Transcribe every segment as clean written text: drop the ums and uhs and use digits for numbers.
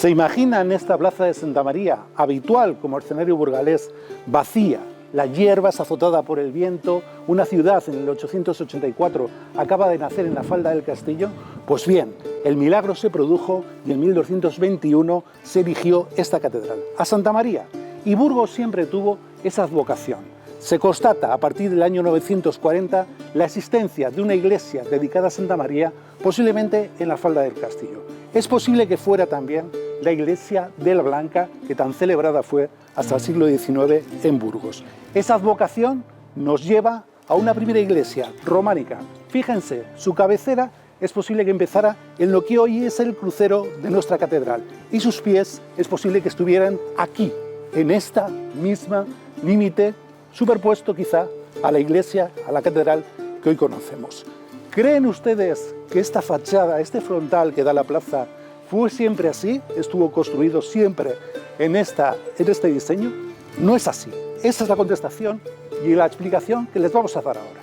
¿Se imaginan esta plaza de Santa María, habitual como escenario burgalés, vacía? La hierba es azotada por el viento, una ciudad en el 884 acaba de nacer en la falda del castillo. Pues bien, el milagro se produjo y en 1221 se erigió esta catedral, a Santa María. Y Burgos siempre tuvo esa advocación. Se constata a partir del año 940 la existencia de una iglesia dedicada a Santa María, posiblemente en la falda del castillo. Es posible que fuera también la iglesia de la Blanca, que tan celebrada fue hasta el siglo XIX en Burgos. Esa advocación nos lleva a una primera iglesia románica. Fíjense, su cabecera es posible que empezara en lo que hoy es el crucero de nuestra catedral y sus pies es posible que estuvieran aquí, en esta misma límite, superpuesto quizá a la iglesia, a la catedral que hoy conocemos. ¿Creen ustedes que esta fachada, este frontal que da a la plaza, fue siempre así? ¿Estuvo construido siempre en este diseño? No es así. Esa es la contestación y la explicación que les vamos a dar ahora.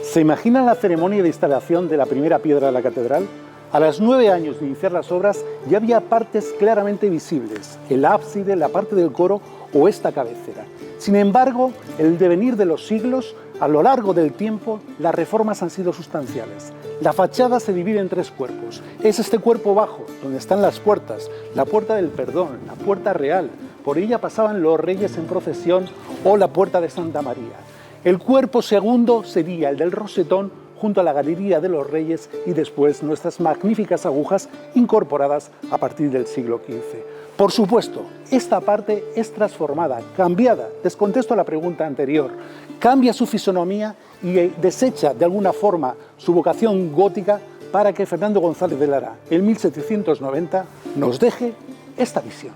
¿Se imaginan la ceremonia de instalación de la primera piedra de la catedral? A los 9 años de iniciar las obras ya había partes claramente visibles, el ábside, la parte del coro o esta cabecera. Sin embargo, el devenir de los siglos, a lo largo del tiempo, las reformas han sido sustanciales. La fachada se divide en 3 cuerpos. Es este cuerpo bajo, donde están las puertas, la puerta del perdón, la puerta real, por ella pasaban los reyes en procesión, o la puerta de Santa María. El cuerpo segundo sería el del rosetón, junto a la Galería de los Reyes y después nuestras magníficas agujas incorporadas a partir del siglo XV. Por supuesto, esta parte es transformada, cambiada, les contesto a la pregunta anterior, cambia su fisonomía y desecha de alguna forma su vocación gótica para que Fernando González de Lara, en 1790, nos deje esta visión.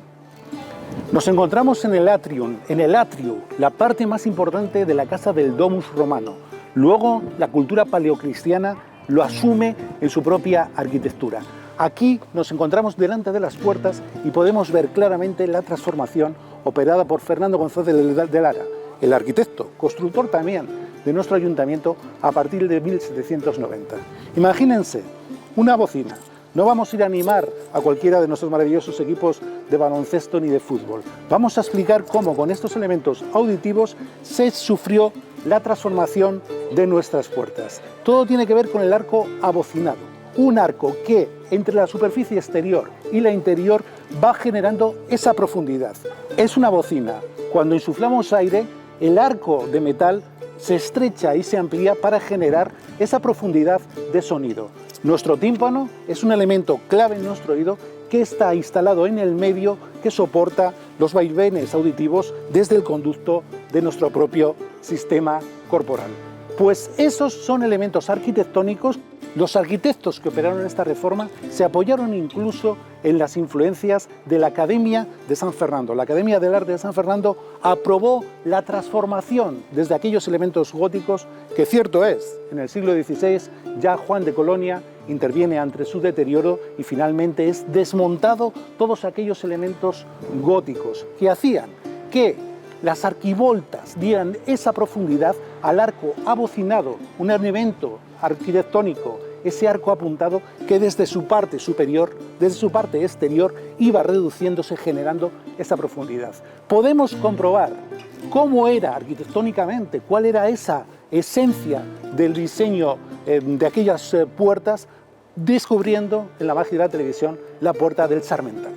Nos encontramos en el atrium, la parte más importante de la casa del Domus Romano. Luego, la cultura paleocristiana lo asume en su propia arquitectura. Aquí nos encontramos delante de las puertas y podemos ver claramente la transformación operada por Fernando González de Lara, el arquitecto, constructor también de nuestro ayuntamiento a partir de 1790. Imagínense una bocina. No vamos a ir a animar a cualquiera de nuestros maravillosos equipos de baloncesto ni de fútbol. Vamos a explicar cómo con estos elementos auditivos se sufrió la transformación de nuestras puertas. Todo tiene que ver con el arco abocinado, un arco que entre la superficie exterior y la interior va generando esa profundidad. Es una bocina. Cuando insuflamos aire, el arco de metal se estrecha y se amplía para generar esa profundidad de sonido. Nuestro tímpano es un elemento clave en nuestro oído que está instalado en el medio que soporta los vaivenes auditivos desde el conducto de nuestro propio sistema corporal. Pues esos son elementos arquitectónicos. Los arquitectos que operaron esta reforma se apoyaron incluso en las influencias de la Academia de San Fernando. La Academia del Arte de San Fernando aprobó la transformación desde aquellos elementos góticos que, cierto es, en el siglo XVI ya Juan de Colonia interviene ante su deterioro y finalmente es desmontado todos aquellos elementos góticos que hacían que las arquivoltas dieran esa profundidad al arco abocinado, un elemento arquitectónico, ese arco apuntado que desde su parte superior, desde su parte exterior, iba reduciéndose, generando esa profundidad. Podemos comprobar cómo era arquitectónicamente, cuál era esa esencia del diseño de aquellas puertas, descubriendo en la magia de la televisión la puerta del Sarmental.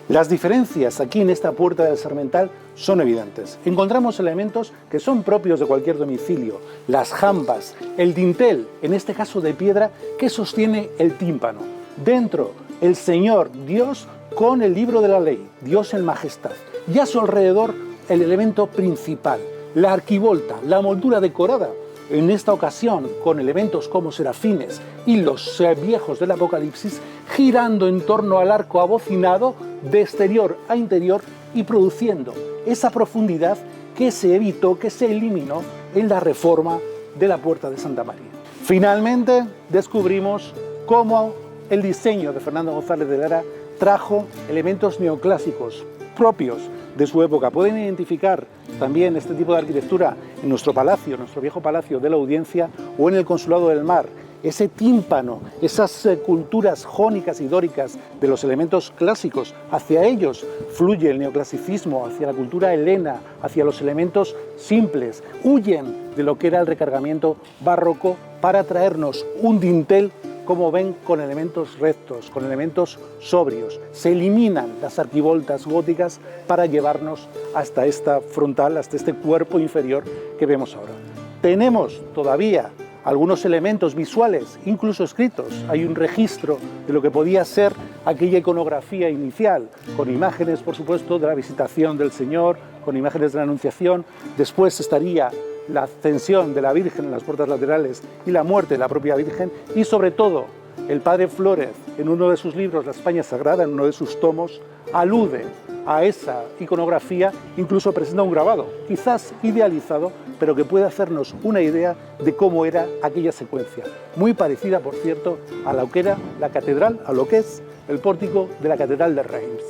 Las diferencias aquí en esta puerta del Sarmental son evidentes. Encontramos elementos que son propios de cualquier domicilio, las jambas, el dintel, en este caso de piedra, que sostiene el tímpano. Dentro, el Señor Dios con el libro de la ley, Dios en majestad. Y a su alrededor, el elemento principal, la arquivolta, la moldura decorada, en esta ocasión con elementos como serafines y los viejos del Apocalipsis, girando en torno al arco abocinado de exterior a interior y produciendo esa profundidad que se evitó, que se eliminó en la reforma de la puerta de Santa María. Finalmente descubrimos cómo el diseño de Fernando González de Lara trajo elementos neoclásicos propios de su época. Pueden identificar también este tipo de arquitectura en nuestro palacio, nuestro viejo palacio de la Audiencia o en el Consulado del Mar. ese tímpano, esas culturas jónicas y dóricas de los elementos clásicos, hacia ellos fluye el neoclasicismo, hacia la cultura helena, hacia los elementos simples, huyen de lo que era el recargamiento barroco para traernos un dintel, como ven, con elementos rectos, con elementos sobrios. Se eliminan las arquivoltas góticas para llevarnos hasta esta frontal, hasta este cuerpo inferior que vemos ahora. Tenemos todavía algunos elementos visuales, incluso escritos. Hay un registro de lo que podía ser aquella iconografía inicial, con imágenes, por supuesto, de la visitación del Señor, con imágenes de la Anunciación. Después estaría la ascensión de la Virgen en las puertas laterales y la muerte de la propia Virgen, y sobre todo el padre Flórez, en uno de sus libros, La España Sagrada, en uno de sus tomos, alude a esa iconografía, incluso presenta un grabado, quizás idealizado, pero que puede hacernos una idea de cómo era aquella secuencia, muy parecida, por cierto, a lo que era la catedral, a lo que es el pórtico de la Catedral de Reims.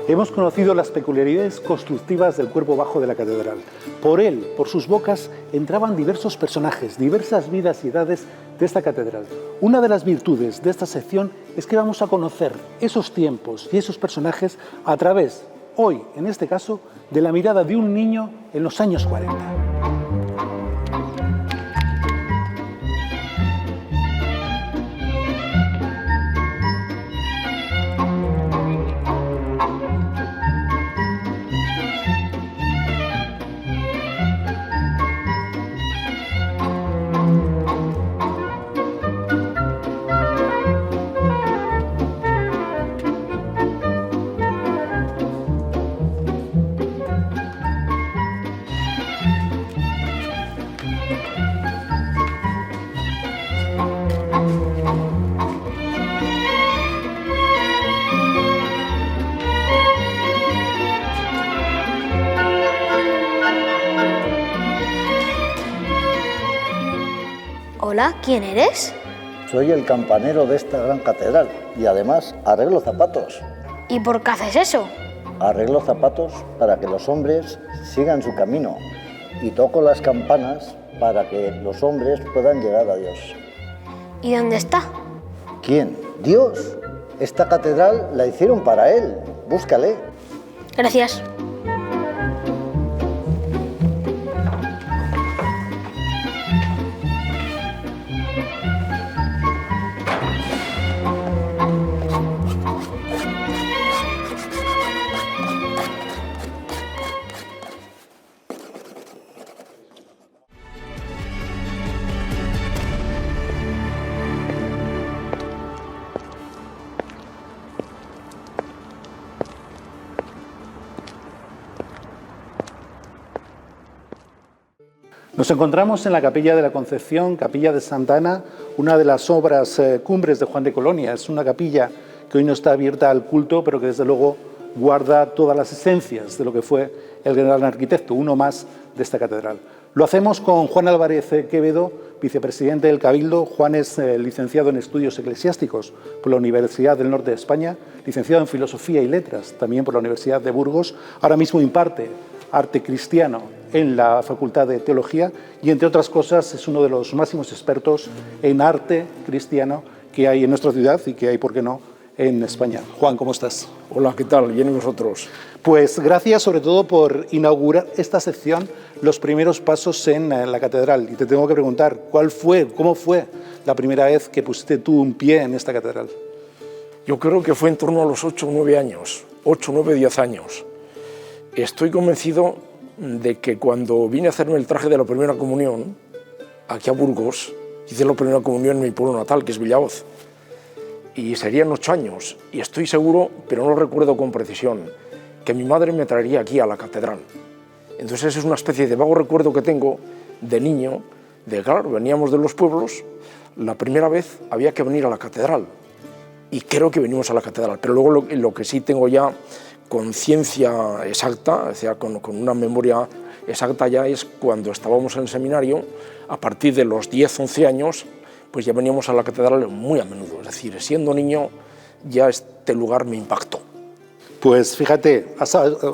Hemos conocido las peculiaridades constructivas del cuerpo bajo de la catedral. Por él, por sus bocas, entraban diversos personajes, diversas vidas y edades de esta catedral. Una de las virtudes de esta sección es que vamos a conocer esos tiempos y esos personajes a través, hoy, en este caso, de la mirada de un niño en los años 40. Hola, ¿quién eres? Soy el campanero de esta gran catedral y además arreglo zapatos. ¿Y por qué haces eso? Arreglo zapatos para que los hombres sigan su camino y toco las campanas para que los hombres puedan llegar a Dios. ¿Y dónde está? ¿Quién? Dios. Esta catedral la hicieron para Él. Búscale. Gracias. Nos encontramos en la Capilla de la Concepción, Capilla de Santa Ana, una de las obras cumbres de Juan de Colonia. Es una capilla que hoy no está abierta al culto, pero que desde luego guarda todas las esencias de lo que fue el gran arquitecto, uno más de esta catedral. Lo hacemos con Juan Álvarez Quevedo, vicepresidente del Cabildo. Juan es licenciado en Estudios Eclesiásticos por la Universidad del Norte de España, licenciado en Filosofía y Letras también por la Universidad de Burgos. Ahora mismo imparte arte cristiano en la Facultad de Teología y, entre otras cosas, es uno de los máximos expertos en arte cristiano que hay en nuestra ciudad y que hay, por qué no, en España. Juan, ¿cómo estás? Hola, ¿qué tal? Bien, ¿y vosotros? Pues gracias sobre todo por inaugurar esta sección, los primeros pasos en la catedral. Y te tengo que preguntar, ¿cómo fue la primera vez que pusiste tú un pie en esta catedral? Yo creo que fue en torno a los 8 o 9 años, 8, 9, 10 años. Estoy convencido de que cuando vine a hacerme el traje de la primera comunión, aquí a Burgos, hice la primera comunión en mi pueblo natal, que es Villahoz, y serían 8 años, y estoy seguro, pero no lo recuerdo con precisión, que mi madre me traería aquí a la catedral. Entonces es una especie de vago recuerdo que tengo de niño, de claro, veníamos de los pueblos, la primera vez había que venir a la catedral, y creo que venimos a la catedral, pero luego lo que sí tengo ya conciencia exacta, o sea, con una memoria exacta ya es cuando estábamos en el seminario, a partir de los 10, 11 años, pues ya veníamos a la catedral muy a menudo, es decir, siendo niño ya este lugar me impactó. Pues fíjate,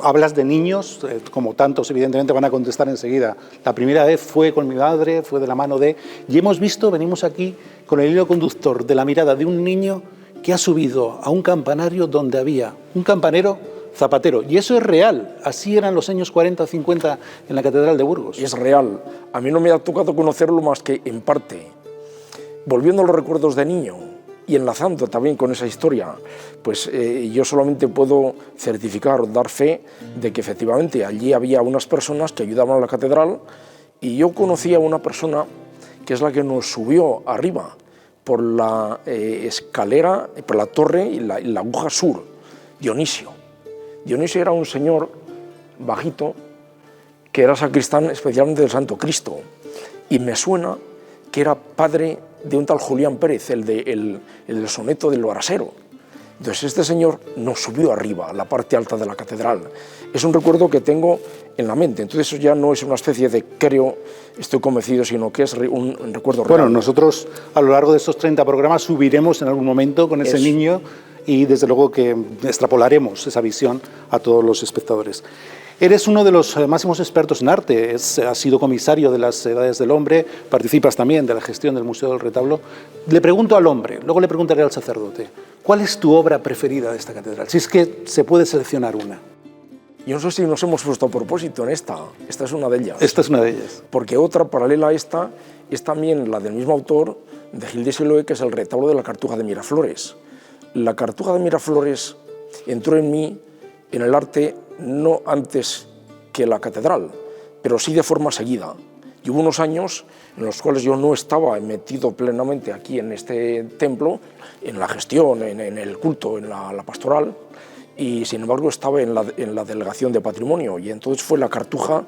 hablas de niños, como tantos evidentemente van a contestar enseguida. La primera vez fue con mi madre, fue de la mano de... Y hemos visto, venimos aquí con el hilo conductor de la mirada de un niño que ha subido a un campanario donde había un campanero zapatero. Y eso es real, así eran los años 40 o 50 en la Catedral de Burgos. Y es real. A mí no me ha tocado conocerlo más que en parte. Volviendo a los recuerdos de niño y enlazando también con esa historia, pues yo solamente puedo certificar o dar fe de que efectivamente allí había unas personas que ayudaban a la catedral, y yo conocí a una persona que es la que nos subió arriba por la escalera, por la torre y la aguja sur, Dionisio. Dionisio era un señor bajito que era sacristán especialmente del Santo Cristo, y me suena que era padre de un tal Julián Pérez, el del soneto del Barasero. Entonces este señor nos subió arriba, a la parte alta de la catedral. Es un recuerdo que tengo en la mente, entonces eso ya no es una especie de creo, estoy convencido, sino que es un recuerdo real. Bueno, nosotros a lo largo de estos 30 programas subiremos en algún momento con ese niño, y desde luego que extrapolaremos esa visión a todos los espectadores. Eres uno de los máximos expertos en arte, has sido comisario de las Edades del Hombre, participas también de la gestión del Museo del Retablo. Le pregunto al hombre, luego le preguntaré al sacerdote, ¿cuál es tu obra preferida de esta catedral? Si es que se puede seleccionar una. Yo no sé si nos hemos puesto a propósito en esta es una de ellas. Esta es una de ellas. Porque otra paralela a esta es también la del mismo autor, de Gil de Siloé, que es el retablo de la Cartuja de Miraflores. La Cartuja de Miraflores entró en mí, en el arte, no antes que la catedral, pero sí de forma seguida. Y hubo unos años en los cuales yo no estaba metido plenamente aquí en este templo, en la gestión, en el culto, en la pastoral, y sin embargo estaba en la delegación de patrimonio, y entonces fue la Cartuja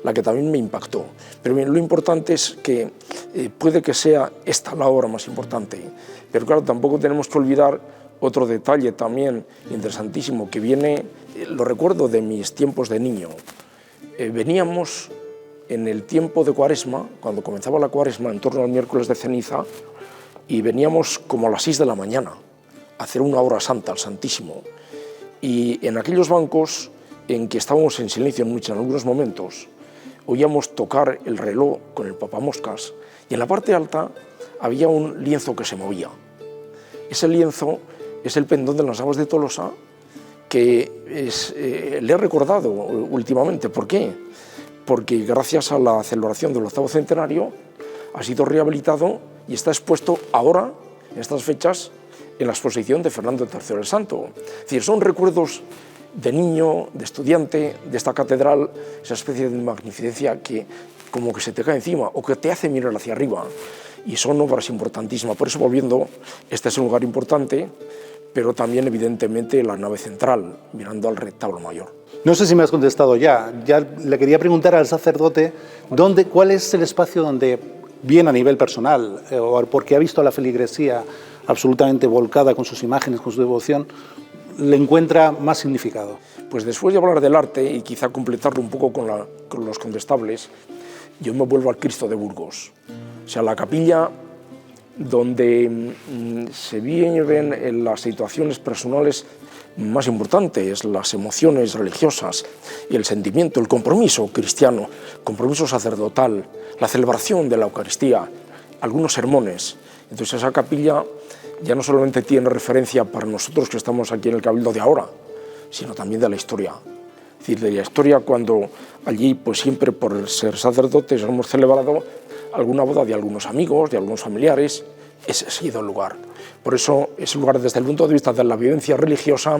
la que también me impactó. Pero bien, lo importante es que puede que sea esta la obra más importante, pero claro, tampoco tenemos que olvidar otro detalle también interesantísimo que viene, lo recuerdo de mis tiempos de niño. Veníamos en el tiempo de Cuaresma, cuando comenzaba la Cuaresma, en torno al miércoles de ceniza, y veníamos como a las 6 de la mañana a hacer una hora santa al Santísimo. Y en aquellos bancos en que estábamos en silencio en algunos momentos, oíamos tocar el reloj con el papamoscas, y en la parte alta había un lienzo que se movía. Ese lienzo es el pendón de las aguas de Tolosa, que le he recordado últimamente. ¿Por qué? Porque gracias a la celebración del 8º centenario ha sido rehabilitado y está expuesto ahora, en estas fechas, en la exposición de Fernando III el Santo. Es decir, son recuerdos de niño, de estudiante, de esta catedral, esa especie de magnificencia que como que se te cae encima o que te hace mirar hacia arriba. Y son obras importantísimas. Por eso, volviendo, este es un lugar importante, pero también evidentemente la nave central, mirando al retablo mayor. No sé si me has contestado ya le quería preguntar al sacerdote cuál es el espacio donde, bien a nivel personal, o porque ha visto a la feligresía absolutamente volcada con sus imágenes, con su devoción, le encuentra más significado. Pues después de hablar del arte y quizá completarlo un poco con los condestables, yo me vuelvo al Cristo de Burgos. O sea, la capilla donde se viven las situaciones personales más importantes, las emociones religiosas y el sentimiento, el compromiso cristiano, compromiso sacerdotal, la celebración de la Eucaristía, algunos sermones. Entonces esa capilla ya no solamente tiene referencia para nosotros que estamos aquí en el Cabildo de ahora, sino también de la historia. Es decir, de la historia cuando allí, pues siempre por ser sacerdotes, hemos celebrado alguna boda de algunos amigos, de algunos familiares. Ese ha sido el lugar. Por eso, ese lugar, desde el punto de vista de la vivencia religiosa,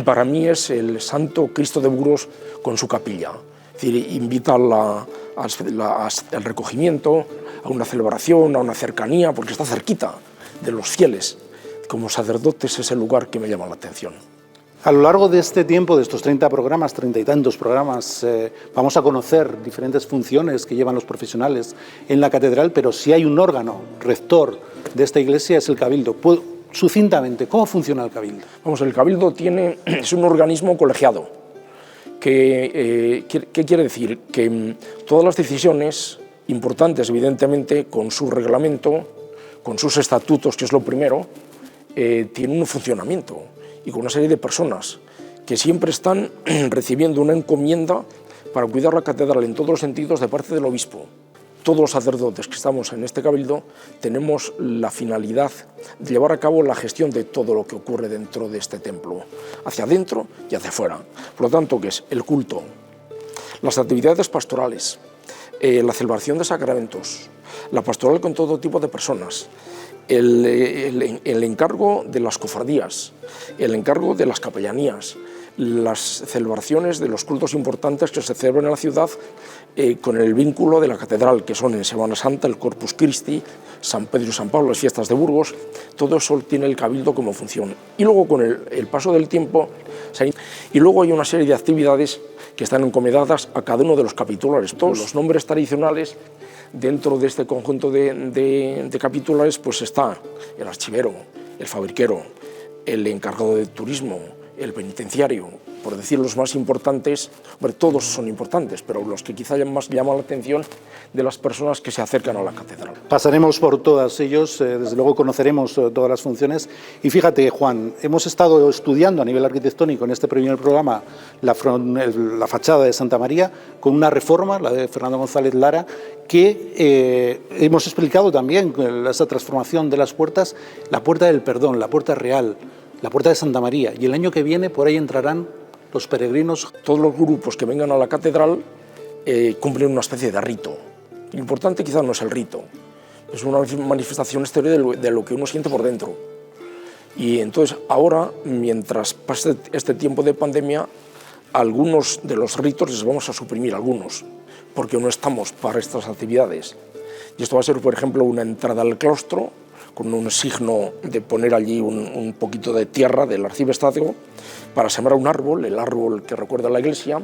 para mí es el Santo Cristo de Burgos con su capilla. Es decir, invita al recogimiento, a una celebración, a una cercanía, porque está cerquita de los fieles. Como sacerdotes es el lugar que me llama la atención. A lo largo de este tiempo, de estos 30 programas, 30 y tantos programas, vamos a conocer diferentes funciones que llevan los profesionales en la catedral, pero si hay un órgano rector de esta iglesia es el Cabildo. Sucintamente, ¿cómo funciona el Cabildo? Vamos, el Cabildo es un organismo colegiado. ¿Qué quiere decir? Que todas las decisiones importantes, evidentemente, con su reglamento, con sus estatutos, que es lo primero, tienen un funcionamiento, y con una serie de personas que siempre están recibiendo una encomienda para cuidar la catedral en todos los sentidos de parte del obispo. Todos los sacerdotes que estamos en este cabildo tenemos la finalidad de llevar a cabo la gestión de todo lo que ocurre dentro de este templo, hacia adentro y hacia afuera. Por lo tanto, ¿qué es? El culto, las actividades pastorales, la celebración de sacramentos, la pastoral con todo tipo de personas, el encargo de las cofradías, el encargo de las capellanías, las celebraciones de los cultos importantes que se celebran en la ciudad con el vínculo de la catedral, que son en Semana Santa el Corpus Christi, San Pedro y San Pablo, las fiestas de Burgos. Todo eso tiene el cabildo como función. Y luego con el paso del tiempo, y luego hay una serie de actividades que están encomendadas a cada uno de los capitulares. Todos los nombres tradicionales dentro de este conjunto de capitulares, pues está el archivero, el fabriquero, el encargado de turismo, el penitenciario, por decir los más importantes. Bueno, todos son importantes, pero los que quizá más llaman la atención de las personas que se acercan a la catedral. Pasaremos por todos ellos, desde luego conoceremos todas las funciones. Y fíjate, Juan, hemos estado estudiando a nivel arquitectónico en este primer programa la fachada de Santa María, con una reforma, la de Fernando González Lara, que hemos explicado también esa transformación de las puertas, la puerta del perdón, la puerta real, la puerta de Santa María, y el año que viene por ahí entrarán los peregrinos. Todos los grupos que vengan a la catedral cumplen una especie de rito. Lo importante quizás no es el rito, es una manifestación exterior de lo que uno siente por dentro. Y entonces ahora, mientras pase este tiempo de pandemia, algunos de los ritos les vamos a suprimir, algunos, porque no estamos para estas actividades. Y esto va a ser, por ejemplo, una entrada al claustro, con un signo de poner allí un poquito de tierra del arciprestazgo para sembrar un árbol, el árbol que recuerda a la iglesia,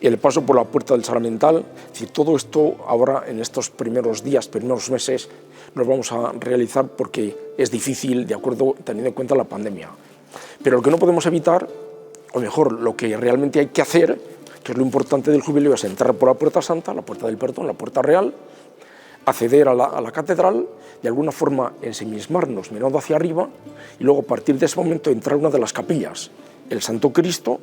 y el paso por la puerta del Sarmental. Es decir, todo esto ahora, en estos primeros días, primeros meses, nos vamos a realizar porque es difícil, de acuerdo, teniendo en cuenta la pandemia. Pero lo que no podemos evitar, o mejor, lo que realmente hay que hacer, que es lo importante del jubileo, es entrar por la puerta santa, la puerta del perdón, la puerta real, acceder a la catedral, de alguna forma ensimismarnos mirando hacia arriba y luego a partir de ese momento entrar a una de las capillas, el Santo Cristo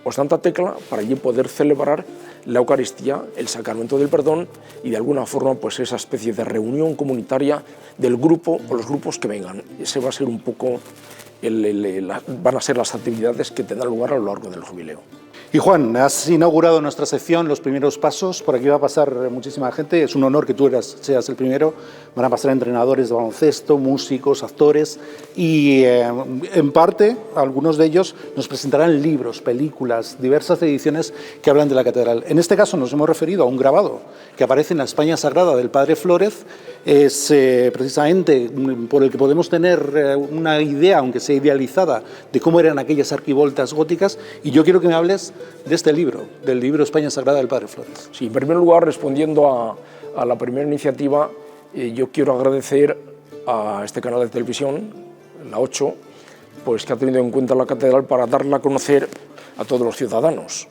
o Santa Tecla, para allí poder celebrar la Eucaristía, el sacramento del perdón y de alguna forma pues esa especie de reunión comunitaria del grupo o los grupos que vengan. Ese va a ser un poco, van a ser las actividades que tendrán lugar a lo largo del jubileo. Y Juan, has inaugurado nuestra sección, Los Primeros Pasos. Por aquí va a pasar muchísima gente. Es un honor que tú seas el primero. Van a pasar entrenadores de baloncesto, músicos, actores y en parte algunos de ellos nos presentarán libros, películas, diversas ediciones que hablan de la catedral. En este caso nos hemos referido a un grabado que aparece en la España Sagrada del Padre Flórez. Es precisamente por el que podemos tener una idea, aunque sea idealizada, de cómo eran aquellas arquivoltas góticas. Y yo quiero que me hables de este libro, del libro España Sagrada del Padre Flórez. Sí, en primer lugar, respondiendo a la primera iniciativa, yo quiero agradecer a este canal de televisión, la 8, pues que ha tenido en cuenta la catedral para darla a conocer a todos los ciudadanos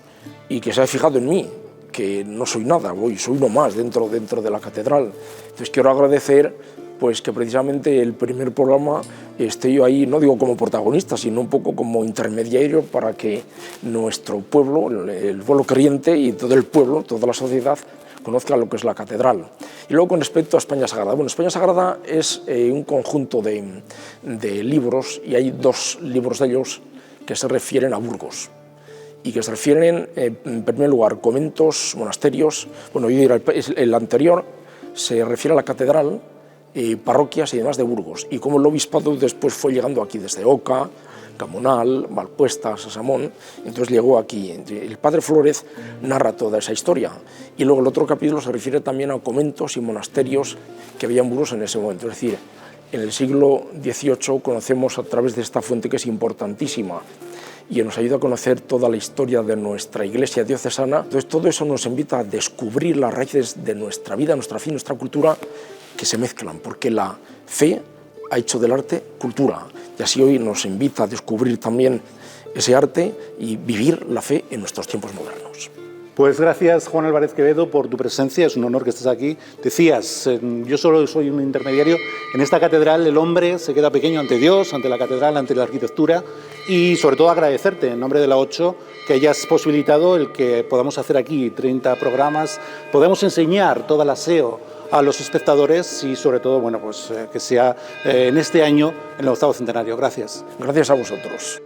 y que se ha fijado en mí, que no soy nada, soy uno más dentro de la catedral. Entonces quiero agradecer pues que precisamente el primer programa esté yo ahí, no digo como protagonista, sino un poco como intermediario para que nuestro pueblo, el pueblo creyente y todo el pueblo, toda la sociedad, conozca lo que es la catedral. Y luego con respecto a España Sagrada. Bueno, España Sagrada es un conjunto de libros, y hay 2 libros de ellos que se refieren a Burgos y que se refieren, en primer lugar, conventos, monasterios. Bueno, yo diría, el anterior se refiere a la catedral, parroquias y demás de Burgos, y cómo el obispado después fue llegando aquí desde Oca, Camonal, Valpuesta, Sasamón, entonces llegó aquí. El Padre Flórez narra toda esa historia, y luego el otro capítulo se refiere también a conventos y monasterios que había en Burgos en ese momento. Es decir, en el siglo XVIII conocemos a través de esta fuente, que es importantísima y nos ayuda a conocer toda la historia de nuestra iglesia diocesana. Entonces todo eso nos invita a descubrir las raíces de nuestra vida, nuestra fe, nuestra cultura, que se mezclan, porque la fe ha hecho del arte cultura, y así hoy nos invita a descubrir también ese arte y vivir la fe en nuestros tiempos modernos. Pues gracias, Juan Álvarez Quevedo, por tu presencia. Es un honor que estés aquí. Decías, yo solo soy un intermediario. En esta catedral el hombre se queda pequeño ante Dios, ante la catedral, ante la arquitectura y sobre todo agradecerte en nombre de la 8 que hayas posibilitado el que podamos hacer aquí 30 programas, podamos enseñar toda la SEO a los espectadores y sobre todo, bueno, pues que sea en este año, en el 8º centenario. Gracias. Gracias a vosotros.